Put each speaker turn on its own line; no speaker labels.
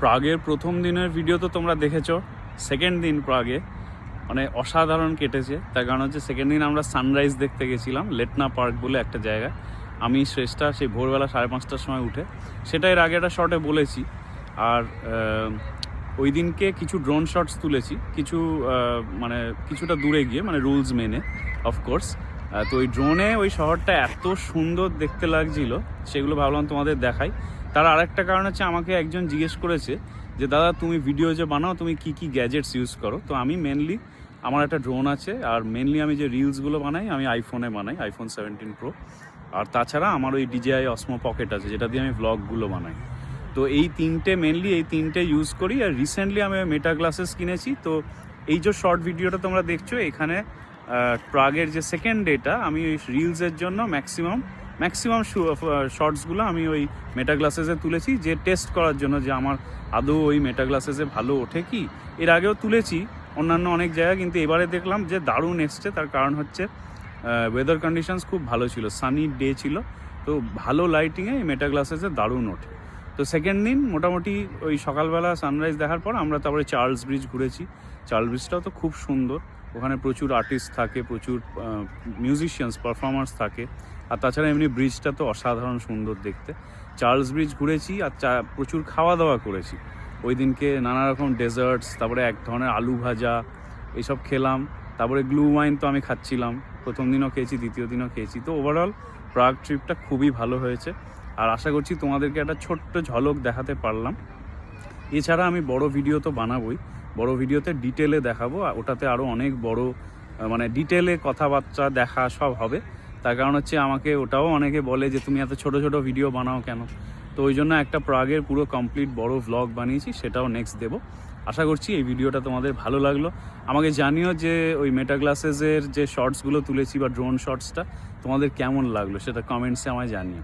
প্রাগের প্রথম দিনের ভিডিও তো তোমরা দেখেছো। সেকেন্ড দিন প্রাগে মানে অসাধারণ কেটেছে। তার কারণ হচ্ছে সেকেন্ড দিন আমরা সানরাইজ দেখতে গেছিলাম লেটনা পার্ক বলে একটা জায়গায়। আমি শ্রেষ্ঠা সেই ভোরবেলা 5:30টার সময় উঠে, সেটা এর আগে একটা শর্টে বলেছি। আর ওই দিনকে কিছু ড্রোন শটস তুলেছি, কিছু মানে কিছুটা দূরে গিয়ে, মানে রুলস মেনে অফকোর্স। তো ওই ড্রোনে ওই শহরটা এত সুন্দর দেখতে লাগছিল, সেগুলো ভাবলাম তোমাদের দেখাই। তার আরেকটা কারণ হচ্ছে আমাকে একজন জিজ্ঞেস করেছে যে দাদা তুমি ভিডিও যে বানাও তুমি কি কি গ্যাজেটস ইউজ করো। তো আমি মেনলি আমার একটা ড্রোন আছে, আর মেনলি আমি যে রিলসগুলো বানাই আমি আইফোনে বানাই, আইফোন 17 Pro। আর তাছাড়া আমার ওই DJI Osmo Pocket আছে, যেটা দিয়ে আমি ভ্লগগুলো বানাই। তো এই তিনটে ইউজ করি। আর রিসেন্টলি আমি মেটা গ্লাসেস কিনেছি। তো এই যে শর্ট ভিডিওটা তোমরা দেখছো এখানে প্রাগের যে সেকেন্ড ডেটা, আমি ওই রিলসের জন্য ম্যাক্সিমাম শর্টসগুলো আমি ওই মেটা গ্লাসেসে তুলেছি, যে টেস্ট করার জন্য যে আমার আদৌ ওই মেটা গ্লাসেসে ভালো ওঠে কি। এর আগেও তুলেছি অন্যান্য অনেক জায়গায়, কিন্তু এবারে দেখলাম যে দারুণ এসছে। তার কারণ হচ্ছে ওয়েদার কন্ডিশনস খুব ভালো ছিল, সানি ডে ছিল, তো ভালো লাইটিংয়ে এই মেটা গ্লাসেসে দারুণ ওঠে। তো সেকেন্ড দিন মোটামুটি ওই সকালবেলা সানরাইজ দেখার পর আমরা তারপরে চার্লস ব্রিজ ঘুরেছি। চার্লস ব্রিজটাও তো খুব সুন্দর, ওখানে প্রচুর আর্টিস্ট থাকে, প্রচুর মিউজিশিয়ানস পারফর্মার্স থাকে। আর তাছাড়া এমনি ব্রিজটা তো অসাধারণ সুন্দর দেখতে। চার্লস ব্রিজ ঘুরেছি আর প্রচুর খাওয়া দাওয়া করেছি ওই দিনকে, নানা রকম ডেজার্টস, তারপরে এক ধরনের আলু ভাজা এইসব খেলাম। তারপরে গ্লু ওয়াইন তো আমি খাচ্ছিলাম, প্রথম দিনও খেয়েছি, দ্বিতীয় দিনও খেয়েছি। তো ওভারঅল প্রাগ ট্রিপটা খুবই ভালো হয়েছে। আর আশা করছি তোমাদেরকে একটা ছোট্ট ঝলক দেখাতে পারলাম। এছাড়া আমি বড় ভিডিও তো বানাবোই, বড় ভিডিওতে ডিটেলে দেখাবো, ওটাতে আরও অনেক বড় মানে ডিটেলে কথাবার্তা দেখা সব হবে। তার কারণ হচ্ছে আমাকে ওটাও অনেকে বলে যে তুমি এত ছোট ছোট ভিডিও বানাও কেন। তো ওই জন্য একটা প্রাগের পুরো কমপ্লিট বড় ভ্লগ বানিয়েছি, সেটাও নেক্সট দেবো। আশা করছি এই ভিডিওটা তোমাদের ভালো লাগলো। আমাকে জানিও যে ওই মেটা গ্লাসেসের যে শর্টসগুলো তুলেছি বা ড্রোন শর্টসটা তোমাদের কেমন লাগলো, সেটা কমেন্টসে আমায় জানিও।